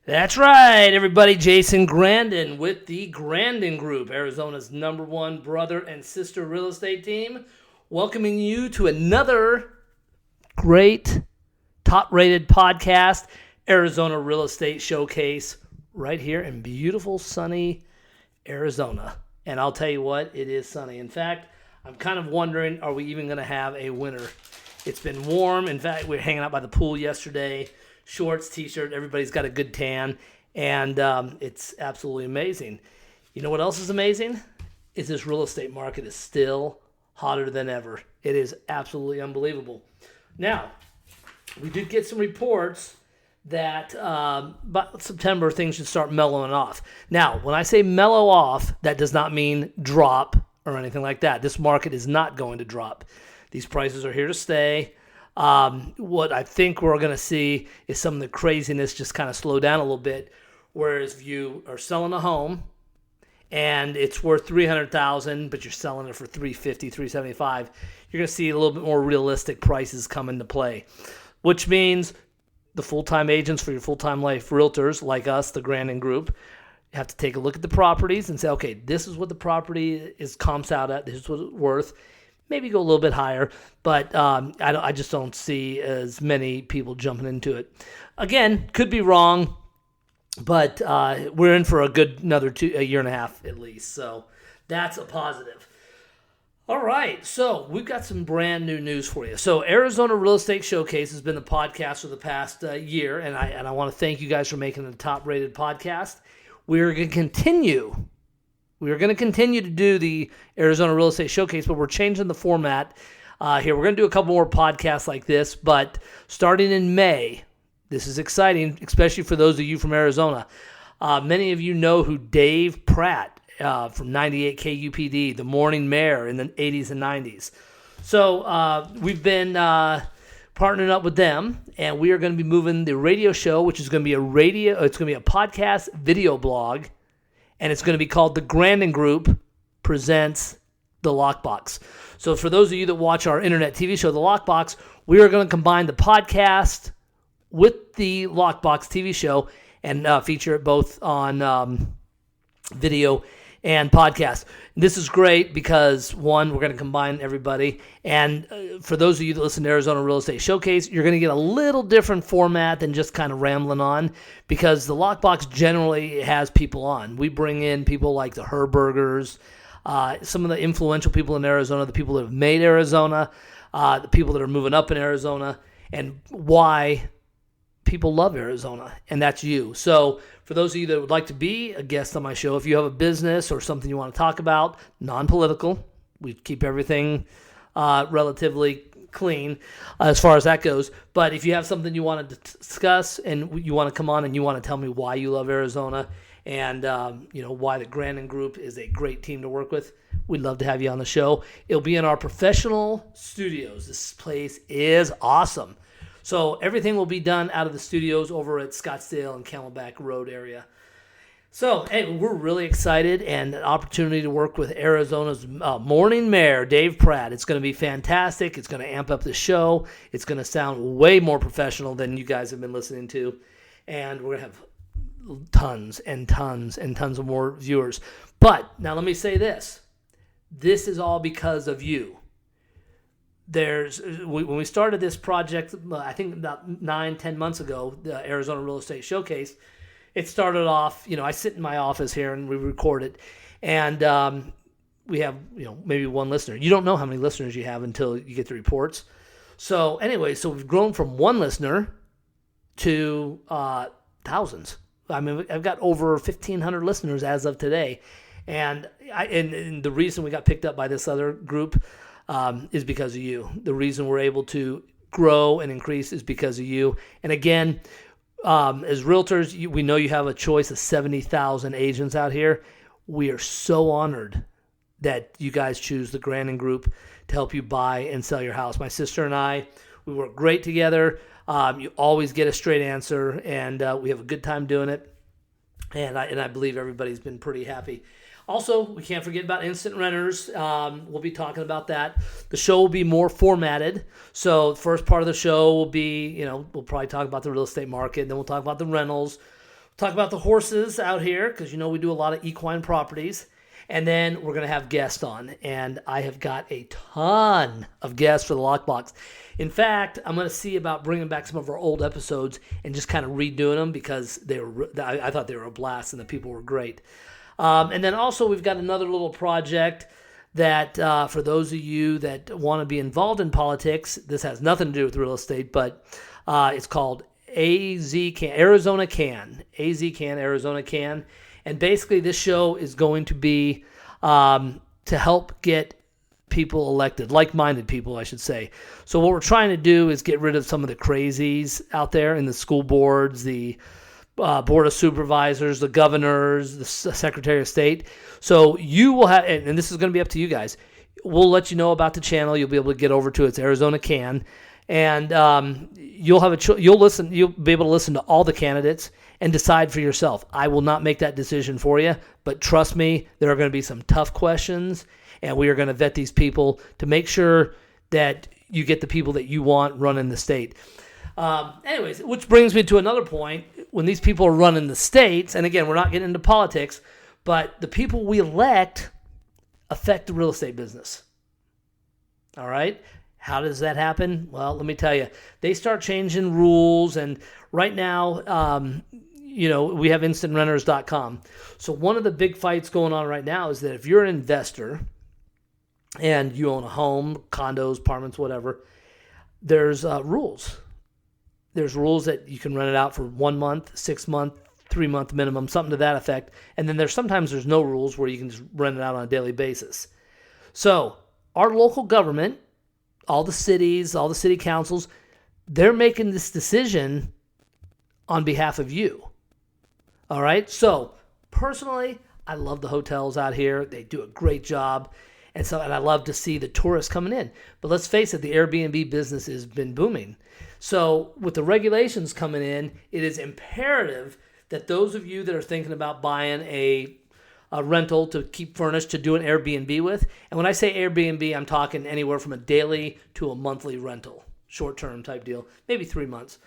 That's right, everybody. Jason Grandon with the Grandon Group, Arizona's #1 brother and sister real estate team, welcoming you to another great, top-rated podcast, Arizona Real Estate Showcase, right here in beautiful, sunny Arizona. And I'll tell you what, it is sunny. In fact, I'm kind of wondering, are we even going to have a winter? It's been warm. In fact, we were hanging out by the pool yesterday. Shorts, t-shirt, everybody's got a good tan, and it's absolutely amazing. You know what else is amazing? Is this real estate market is still hotter than ever. It is absolutely unbelievable. Now, we did get some reports that by September things should start mellowing off. Now, when I say mellow off, that does not mean drop or anything like that. This market is not going to drop. These prices are here to stay. What I think we're going to see is some of the craziness just kind of slow down a little bit. Whereas if you are selling a home and it's worth $300,000, but you're selling it for $350,000, $375,000, you're going to see a little bit more realistic prices come into play, which means the full-time agents for your full-time life realtors like us, the Grandon Group, have to take a look at the properties and say, okay, this is what the property comps out at. This is what it's worth. Maybe go a little bit higher, but I just don't see as many people jumping into it. Again, could be wrong, but we're in for a good a year and a half at least, so that's a positive. All right, so we've got some brand new news for you. So Arizona Real Estate Showcase has been the podcast for the past year, and I want to thank you guys for making it a top-rated podcast. We're going to continue to do the Arizona Real Estate Showcase, but we're changing the format here. We're going to do a couple more podcasts like this, but starting in May, this is exciting, especially for those of you from Arizona. Many of you know who Dave Pratt from 98 KUPD, the morning mayor in the 80s and 90s. So we've been partnering up with them, and we are going to be moving the radio show, which is going to be it's going to be a podcast video blog, and it's going to be called the Grandon Group Presents the LOCKBOX. So for those of you that watch our internet TV show, the LOCKBOX, we are going to combine the podcast with the LOCKBOX TV show and feature it both on video and podcast. This is great because, one, we're going to combine everybody. And for those of you that listen to Arizona Real Estate Showcase, you're going to get a little different format than just kind of rambling on, because the LOCKBOX generally has people on. We bring in people like the Herbergers, some of the influential people in Arizona, the people that have made Arizona, the people that are moving up in Arizona, and why people love Arizona, and that's you. So for those of you that would like to be a guest on my show, if you have a business or something you want to talk about, non-political, we keep everything relatively clean as far as that goes. But if you have something you want to discuss and you want to come on and you want to tell me why you love Arizona and why the Grandon Group is a great team to work with, we'd love to have you on the show. It'll be in our professional studios. This place is awesome. So everything will be done out of the studios over at Scottsdale and Camelback Road area. So, hey, we're really excited, and an opportunity to work with Arizona's morning mayor, Dave Pratt. It's going to be fantastic. It's going to amp up the show. It's going to sound way more professional than you guys have been listening to. And we're going to have tons and tons and tons of more viewers. But now let me say this. This is all because of you. When we started this project, I think about 9-10 months ago, the Arizona Real Estate Showcase, it started off, I sit in my office here and we record it, and we have, maybe one listener. You don't know how many listeners you have until you get the reports. So anyway, we've grown from one listener to thousands. I mean, I've got over 1,500 listeners as of today, and the reason we got picked up by this other group is because of you. The reason we're able to grow and increase is because of you. And again, as realtors, we know you have a choice of 70,000 agents out here. We are so honored that you guys choose the Grandon Group to help you buy and sell your house. My sister and I, we work great together. You always get a straight answer, and we have a good time doing it. And I believe everybody's been pretty happy. Also, we can't forget about instant renters. We'll be talking about that. The show will be more formatted. So the first part of the show will be, we'll probably talk about the real estate market, and then we'll talk about the rentals. Talk about the horses out here because we do a lot of equine properties. And then we're going to have guests on. And I have got a ton of guests for the Lockbox. In fact, I'm going to see about bringing back some of our old episodes and just kind of redoing them because I thought they were a blast and the people were great. And then also we've got another little project that for those of you that want to be involved in politics, this has nothing to do with real estate, but it's called Arizona Can. Arizona Can. And basically this show is going to be to help get people elected, like-minded people, I should say. So what we're trying to do is get rid of some of the crazies out there in the school boards, the board of supervisors, the governors, the secretary of state. So you will have, and this is going to be up to you guys. We'll let you know about the channel. You'll be able to get over to it. It's Arizona Can. And you'll be able to listen to all the candidates and decide for yourself. I will not make that decision for you, but trust me, there are going to be some tough questions, and we are going to vet these people to make sure that you get the people that you want running the state. Anyways, which brings me to another point. When these people are running the states, and again, we're not getting into politics, but the people we elect affect the real estate business. All right? How does that happen? Well, let me tell you. They start changing rules, and right now, we have instantrenters.com. So one of the big fights going on right now is that if you're an investor and you own a home, condos, apartments, whatever, there's rules. There's rules that you can rent it out for 1 month, 6 month, 3 month minimum, something to that effect. And then there's no rules where you can just rent it out on a daily basis. So our local government, all the cities, all the city councils, they're making this decision on behalf of you. All right? So personally, I love the hotels out here. They do a great job. And I love to see the tourists coming in. But let's face it, the Airbnb business has been booming. So with the regulations coming in, it is imperative that those of you that are thinking about buying a rental to keep furnished to do an Airbnb with, and when I say Airbnb, I'm talking anywhere from a daily to a monthly rental, short-term type deal, maybe 3 months.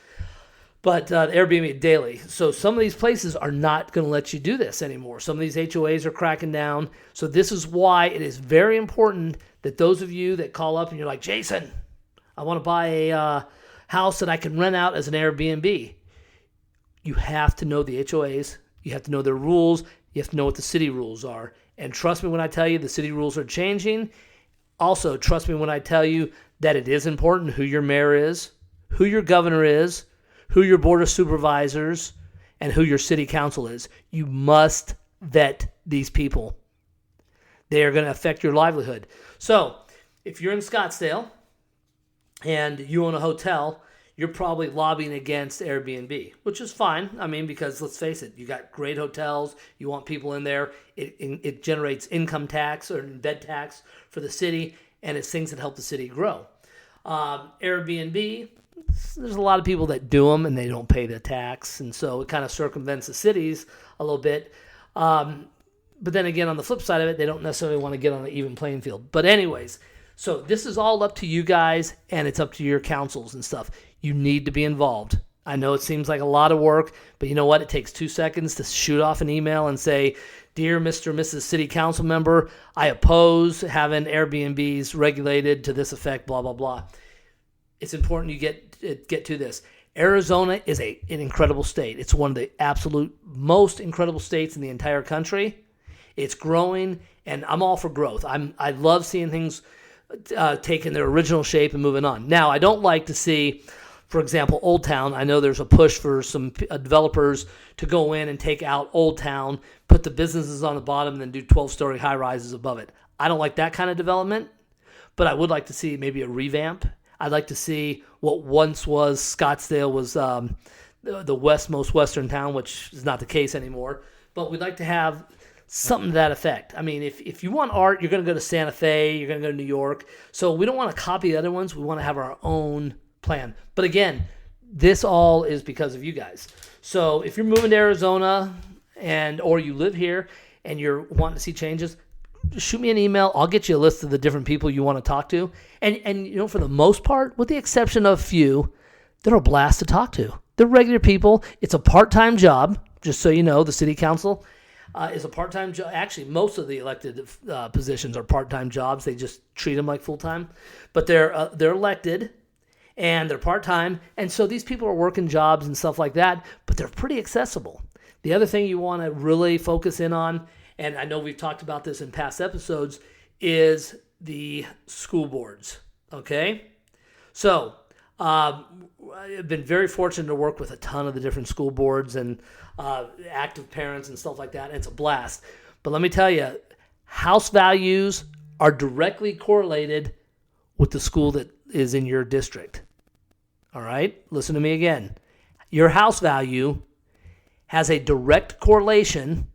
But Airbnb daily. So some of these places are not going to let you do this anymore. Some of these HOAs are cracking down. So this is why it is very important that those of you that call up and you're like, Jason, I want to buy a house that I can rent out as an Airbnb. You have to know the HOAs. You have to know their rules. You have to know what the city rules are. And trust me when I tell you the city rules are changing. Also, trust me when I tell you that it is important who your mayor is, who your governor is, who your board of supervisors, and who your city council is. You must vet these people. They are going to affect your livelihood. So if you're in Scottsdale and you own a hotel, you're probably lobbying against Airbnb, which is fine. I mean, because let's face it, you got great hotels. You want people in there. It generates income tax or bed tax for the city, and it's things that help the city grow. Airbnb, there's a lot of people that do them and they don't pay the tax, and so it kind of circumvents the cities a little bit. But then again, on the flip side of it, they don't necessarily want to get on an even playing field. But anyways, so this is all up to you guys, and it's up to your councils and stuff. You need to be involved. I know it seems like a lot of work, but you know what? It takes 2 seconds to shoot off an email and say, Dear Mr. or Mrs. City Council Member, I oppose having Airbnbs regulated to this effect, blah, blah, blah. It's important you get to this. Arizona is an incredible state. It's one of the absolute most incredible states in the entire country. It's growing, and I'm all for growth. I love seeing things taking their original shape and moving on. Now, I don't like to see, for example, Old Town. I know there's a push for some developers to go in and take out Old Town, put the businesses on the bottom, and then do 12-story high-rises above it. I don't like that kind of development, but I would like to see maybe a revamp. I'd like to see what once was Scottsdale was the most western town, which is not the case anymore. But we'd like to have something to that effect. I mean, if you want art, you're going to go to Santa Fe, you're going to go to New York. So we don't want to copy the other ones. We want to have our own plan. But again, this all is because of you guys. So if you're moving to Arizona or you live here and you're wanting to see changes, just shoot me an email. I'll get you a list of the different people you want to talk to. And you know, for the most part, with the exception of a few, they're a blast to talk to. They're regular people. It's a part-time job. just so you know, the city council is a part-time job. Actually, most of the elected positions are part-time jobs. They just treat them like full-time. But they're elected, and they're part-time. And so these people are working jobs and stuff like that, but they're pretty accessible. The other thing you want to really focus in on, and I know we've talked about this in past episodes, is the school boards, okay? So I've been very fortunate to work with a ton of the different school boards and active parents and stuff like that, and it's a blast. But let me tell you, house values are directly correlated with the school that is in your district, all right? Listen to me again. Your house value has a direct correlation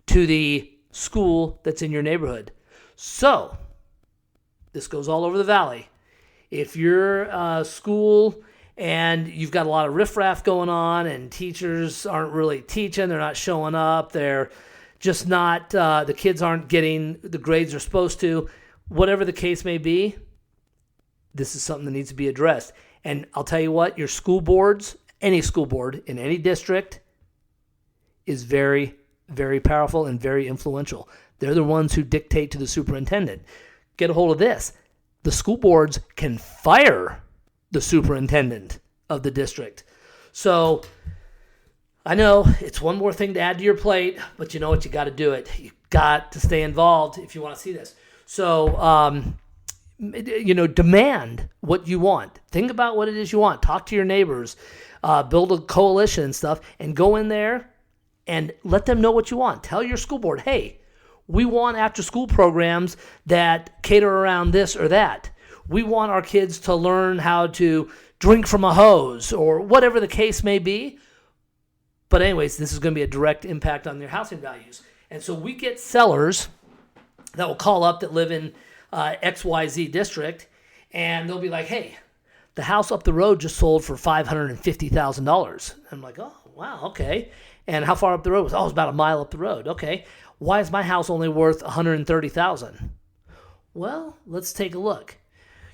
to the school that's in your neighborhood. So, this goes all over the valley. If your school and you've got a lot of riffraff going on and teachers aren't really teaching, they're not showing up, they're just not, the kids aren't getting the grades they're supposed to, whatever the case may be, this is something that needs to be addressed. And I'll tell you what, your school boards, any school board in any district is very, very powerful and very influential. They're the ones who dictate to the superintendent. Get a hold of this. The school boards can fire the superintendent of the district. So I know it's one more thing to add to your plate, but you know what? You got to do it. You got to stay involved if you want to see this. So, demand what you want. Think about what it is you want. Talk to your neighbors. Build a coalition and stuff, and go in there and let them know what you want. Tell your school board, hey, we want after-school programs that cater around this or that. We want our kids to learn how to drink from a hose or whatever the case may be. But anyways, this is going to be a direct impact on their housing values. And so we get sellers that will call up that live in XYZ district, and they'll be like, hey, the house up the road just sold for $550,000. I'm like, oh, wow, okay. And how far up the road was? Oh, it was about a mile up the road. Okay. Why is my house only worth $130,000? Well, let's take a look.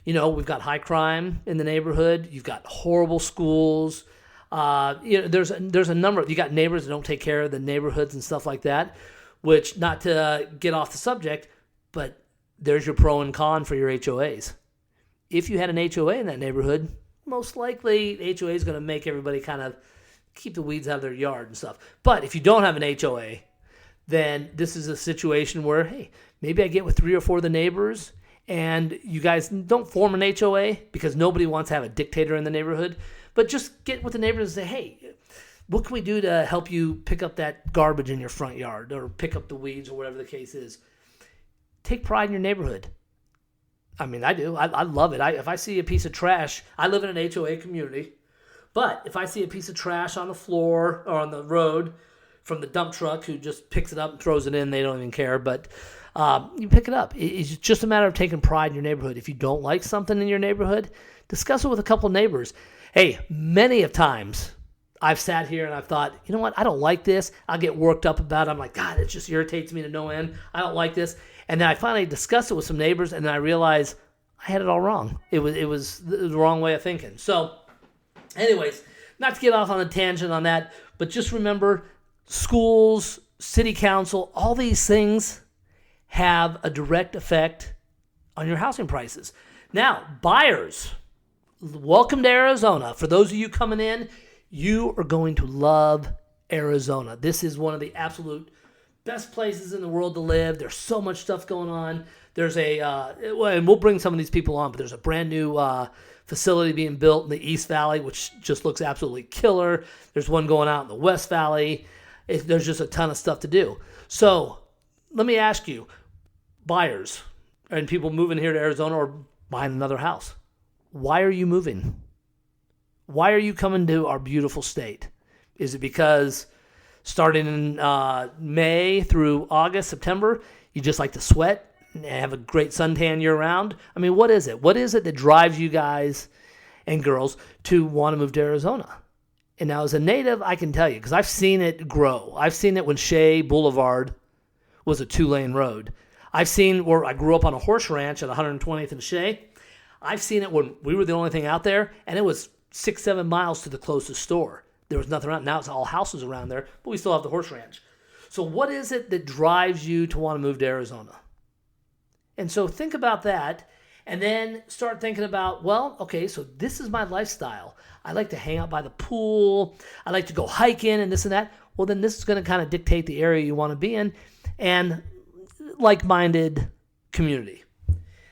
We've got high crime in the neighborhood. You've got horrible schools. There's a number of, you got neighbors that don't take care of the neighborhoods and stuff like that, which, not to get off the subject, but there's your pro and con for your HOAs. If you had an HOA in that neighborhood, most likely the HOA is going to make everybody kind of keep the weeds out of their yard and stuff. But if you don't have an HOA, then this is a situation where, hey, maybe I get with 3 or 4 of the neighbors and you guys don't form an HOA because nobody wants to have a dictator in the neighborhood, but just get with the neighbors and say, hey, what can we do to help you pick up that garbage in your front yard or pick up the weeds or whatever the case is? Take pride in your neighborhood. I mean, I do. I love it. If I see a piece of trash, I live in an HOA community, but if I see a piece of trash on the floor or on the road from the dump truck who just picks it up and throws it in, they don't even care, but you pick it up. It's just a matter of taking pride in your neighborhood. If you don't like something in your neighborhood, discuss it with a couple of neighbors. Hey, many of times I've sat here and I've thought, you know what, I don't like this. I'll get worked up about it. I'm like, God, it just irritates me to no end. I don't like this. And then I finally discussed it with some neighbors, and then I realized I had it all wrong. It was the wrong way of thinking. So, anyways, not to get off on a tangent on that, but just remember, schools, city council, all these things have a direct effect on your housing prices. Now, buyers, welcome to Arizona. For those of you coming in, you are going to love Arizona. This is one of the absolute best places in the world to live. There's so much stuff going on. There's and we'll bring some of these people on, but there's a brand new facility being built in the East Valley, which just looks absolutely killer. There's one going out in the West Valley. There's just a ton of stuff to do. So let me ask you, buyers and people moving here to Arizona or buying another house, why are you moving? Why are you coming to our beautiful state? Is it because starting in May through August, September, you just like to sweat and have a great suntan year-round? I mean, what is it? What is it that drives you guys and girls to want to move to Arizona? And now as a native, I can tell you, because I've seen it grow. I've seen it when Shea Boulevard was a 2-lane road. I've seen where I grew up on a horse ranch at 120th and Shea. I've seen it when we were the only thing out there, and it was 6-7 miles to the closest store. There was nothing around. Now it's all houses around there, but we still have the horse ranch. So what is it that drives you to want to move to Arizona? And so think about that, and then start thinking about, well, okay, so this is my lifestyle. I like to hang out by the pool. I like to go hiking and this and that. Well, then this is going to kind of dictate the area you want to be in and like-minded community.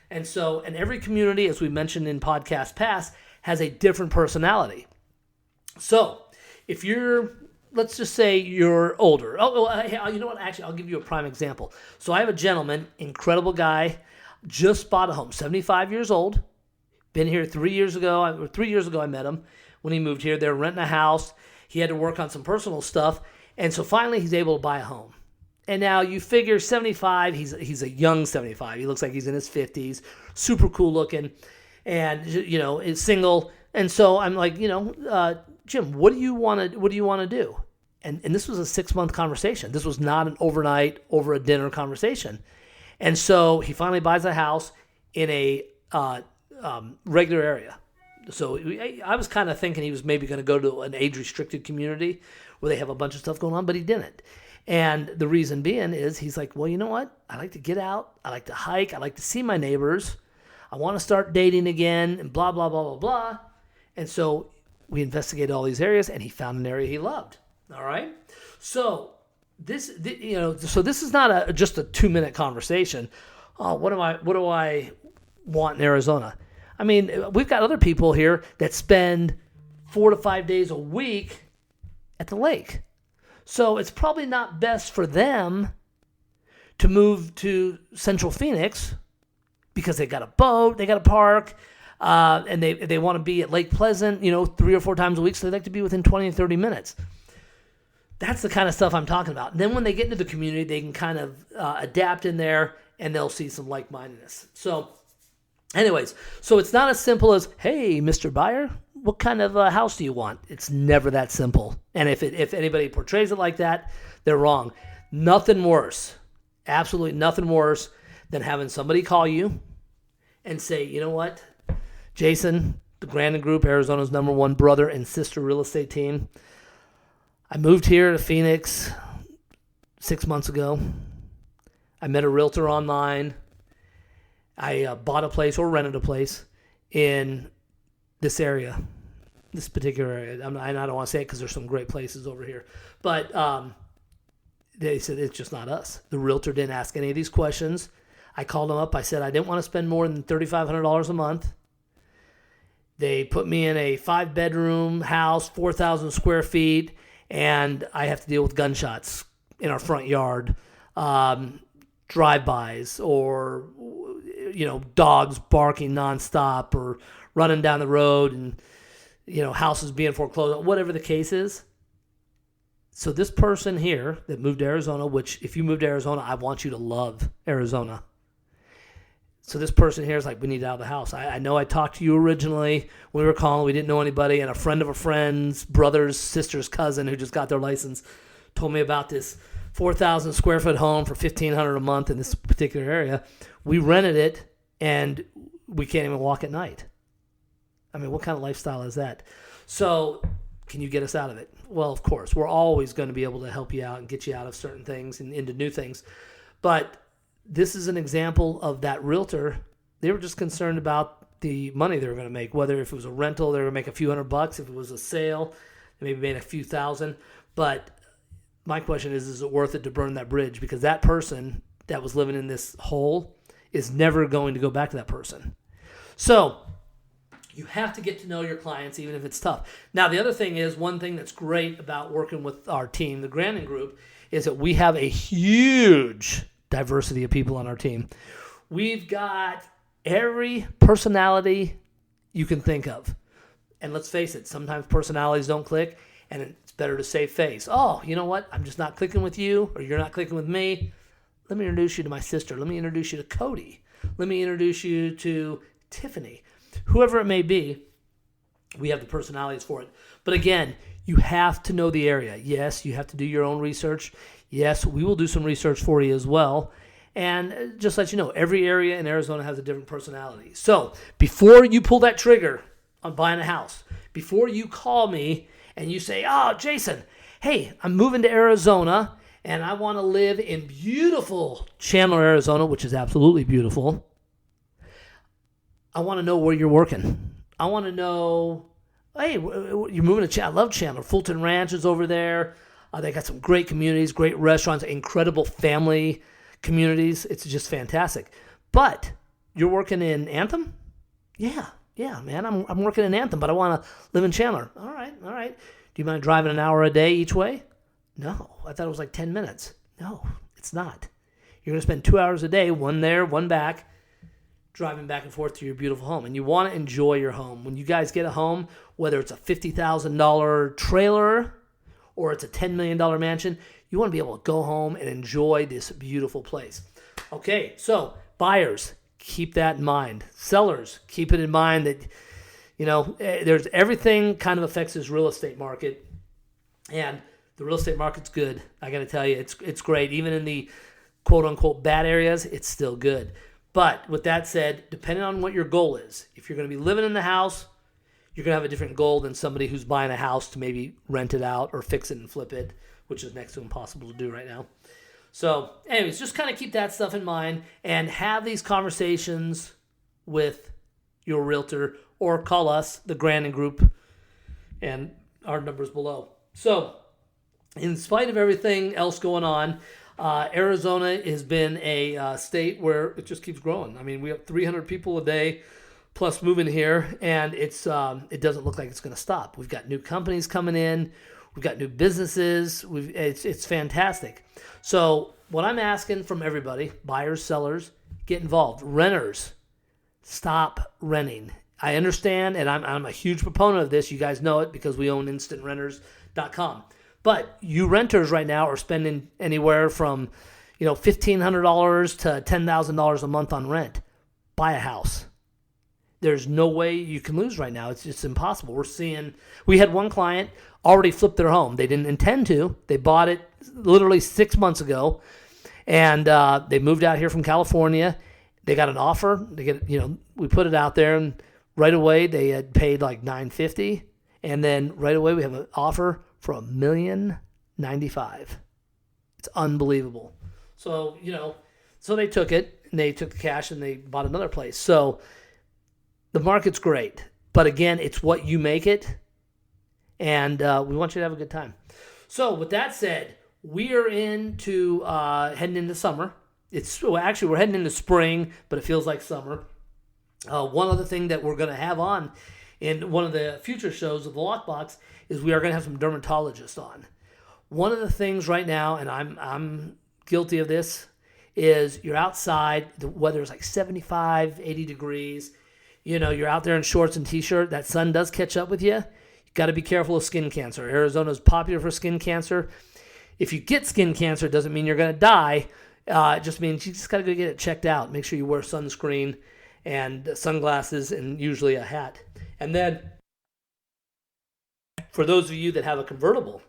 And so, and every community, as we mentioned in podcasts past, has a different personality. So if you're, let's just say you're older. Hey, you know what? Actually, I'll give you a prime example. So I have a gentleman, incredible guy, just bought a home, 75 years old, been here 3 years ago. 3 years ago I met him when he moved here. They were renting a house. He had to work on some personal stuff. And so finally he's able to buy a home. And now you figure 75, he's a young 75. He looks like he's in his 50s, super cool looking, and, you know, is single. And so I'm like, Jim, what do you want to do? And this was a 6-month conversation. This was not an overnight, over a dinner conversation. And so he finally buys a house in a regular area. So I was kind of thinking he was maybe going to go to an age-restricted community where they have a bunch of stuff going on, but he didn't. And the reason being is he's like, well, you know what? I like to get out. I like to hike. I like to see my neighbors. I want to start dating again and blah, blah, blah, blah, blah. And so we investigated all these areas, and he found an area he loved. All right? So this is not just a 2-minute conversation. Oh, what do I want in Arizona? I mean, we've got other people here that spend 4 to 5 days a week at the lake. So it's probably not best for them to move to Central Phoenix because they got a boat, they got a park, and they want to be at Lake Pleasant, 3 or 4 times a week. So they like to be within 20 and 30 minutes. That's the kind of stuff I'm talking about. And then when they get into the community, they can kind of adapt in there, and they'll see some like-mindedness. So anyways, so it's not as simple as, hey, Mr. Buyer, what kind of house do you want? It's never that simple. And if anybody portrays it like that, they're wrong. Nothing worse, absolutely nothing worse than having somebody call you and say, you know what, Jason, the Grandon Group, Arizona's #1 brother and sister real estate team, I moved here to Phoenix 6 months ago. I met a realtor online. I bought a place or rented a place in this area, this particular area. I don't want to say it because there's some great places over here. But they said it's just not us. The realtor didn't ask any of these questions. I called them up. I said I didn't want to spend more than $3,500 a month. They put me in a 5-bedroom house, 4,000 square feet, and I have to deal with gunshots in our front yard, drive-bys, or dogs barking nonstop, or running down the road, and houses being foreclosed, whatever the case is. So this person here that moved to Arizona, which if you moved to Arizona, I want you to love Arizona. So this person here is like, we need out of the house. I know I talked to you originally when we were calling. We didn't know anybody, and a friend of a friend's brother's sister's cousin who just got their license told me about this 4,000 square foot home for $1,500 a month in this particular area. We rented it, and we can't even walk at night. I mean, what kind of lifestyle is that? So can you get us out of it? Well, of course. We're always going to be able to help you out and get you out of certain things and into new things. But this is an example of that realtor. They were just concerned about the money they were going to make, whether if it was a rental, they were going to make a few $100. If it was a sale, they maybe made a few thousand. But my question is it worth it to burn that bridge? Because that person that was living in this hole is never going to go back to that person. So you have to get to know your clients, even if it's tough. Now, the other thing is, one thing that's great about working with our team, the Grandon Group, is that we have a huge diversity of people on our team. We've got every personality you can think of. And let's face it, sometimes personalities don't click, and it's better to save face. Oh, you know what? I'm just not clicking with you, or you're not clicking with me. Let me introduce you to my sister. Let me introduce you to Cody. Let me introduce you to Tiffany. Whoever it may be, we have the personalities for it. But again, you have to know the area. Yes, you have to do your own research. Yes, we will do some research for you as well. And just let you know, every area in Arizona has a different personality. So before you pull that trigger on buying a house, before you call me and you say, oh, Jason, hey, I'm moving to Arizona, and I want to live in beautiful Chandler, Arizona, which is absolutely beautiful. I want to know where you're working. I want to know, hey, you're moving to Chandler. I love Chandler. Fulton Ranch is over there. They got some great communities, great restaurants, incredible family communities. It's just fantastic. But you're working in Anthem? Yeah, man. I'm working in Anthem, but I want to live in Chandler. All right. Do you mind driving an hour a day each way? No. I thought it was like 10 minutes. No, it's not. You're going to spend 2 hours a day, one there, one back, driving back and forth to your beautiful home. And you want to enjoy your home. When you guys get a home, whether it's a $50,000 trailer or it's a $10 million mansion, you want to be able to go home and enjoy this beautiful place. Okay, so buyers, keep that in mind. Sellers, keep it in mind that, there's everything kind of affects this real estate market. And the real estate market's good. I got to tell you, it's great. Even in the quote-unquote bad areas, it's still good. But with that said, depending on what your goal is, if you're going to be living in the house, you're going to have a different goal than somebody who's buying a house to maybe rent it out or fix it and flip it, which is next to impossible to do right now. So anyways, just kind of keep that stuff in mind and have these conversations with your realtor or call us, the Grandon Group, and our numbers below. So in spite of everything else going on, Arizona has been a state where it just keeps growing. I mean, we have 300 people a day plus moving here, and it doesn't look like it's going to stop. We've got new companies coming in. We've got new businesses. It's fantastic. So what I'm asking from everybody, buyers, sellers, get involved. Renters, stop renting. I understand, and I'm a huge proponent of this. You guys know it because we own instantrenters.com. But you renters right now are spending anywhere from, $1,500 to $10,000 a month on rent. Buy a house. There's no way you can lose right now. It's just impossible. We had one client already flip their home. They didn't intend to. They bought it literally 6 months ago, and they moved out here from California. They got an offer. We put it out there, and right away they had paid like $950, and then right away we have an offer for $1,095,000. It's unbelievable. So so they took it, and they took the cash, and they bought another place. So the market's great, but again, it's what you make it, and we want you to have a good time. So with that said, we are heading into summer. We're heading into spring, but it feels like summer. One other thing that we're going to have on in one of the future shows of the Lockbox is we are going to have some dermatologists on. One of the things right now, and I'm guilty of this, is you're outside, the weather is like 75, 80 degrees. You're out there in shorts and t-shirt. That sun does catch up with you. You got to be careful of skin cancer. Arizona is popular for skin cancer. If you get skin cancer, it doesn't mean you're going to die. It just means you just got to go get it checked out. Make sure you wear sunscreen and sunglasses and usually a hat. And then for those of you that have a convertible,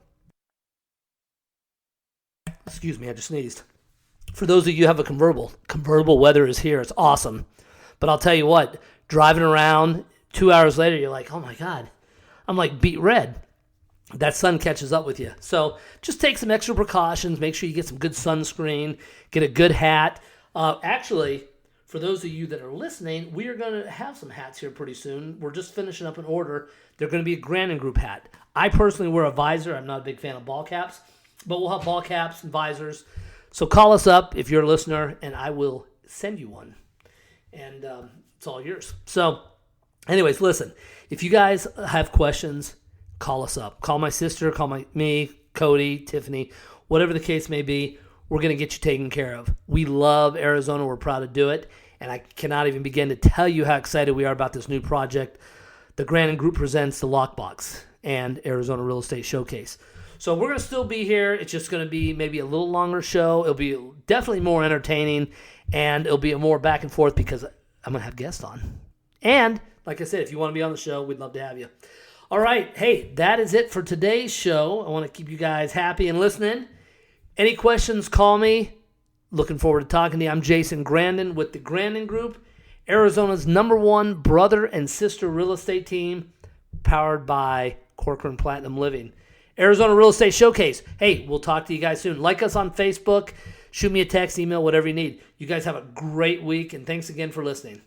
excuse me, I just sneezed. For those of you who have a convertible weather is here. It's awesome. But I'll tell you what, driving around 2 hours later, you're like, oh my God, I'm like beet red. That sun catches up with you. So just take some extra precautions. Make sure you get some good sunscreen, get a good hat. Actually, for those of you that are listening, we are going to have some hats here pretty soon. We're just finishing up an order. They're going to be a Grandon Group hat. I personally wear a visor. I'm not a big fan of ball caps, but we'll have ball caps and visors. So call us up if you're a listener, and I will send you one. And it's all yours. So anyways, listen, if you guys have questions, call us up. Call my sister, me, Cody, Tiffany, whatever the case may be. We're going to get you taken care of. We love Arizona. We're proud to do it. And I cannot even begin to tell you how excited we are about this new project. The Grandon Group presents the Lockbox and Arizona Real Estate Showcase. So we're going to still be here. It's just going to be maybe a little longer show. It'll be definitely more entertaining, and it'll be a more back and forth because I'm going to have guests on. And like I said, if you want to be on the show, we'd love to have you. All right. Hey, that is it for today's show. I want to keep you guys happy and listening. Any questions, call me. Looking forward to talking to you. I'm Jason Grandon with the Grandon Group, Arizona's #1 brother and sister real estate team, powered by Corcoran Platinum Living. Arizona Real Estate Showcase. Hey, we'll talk to you guys soon. Like us on Facebook. Shoot me a text, email, whatever you need. You guys have a great week, and thanks again for listening.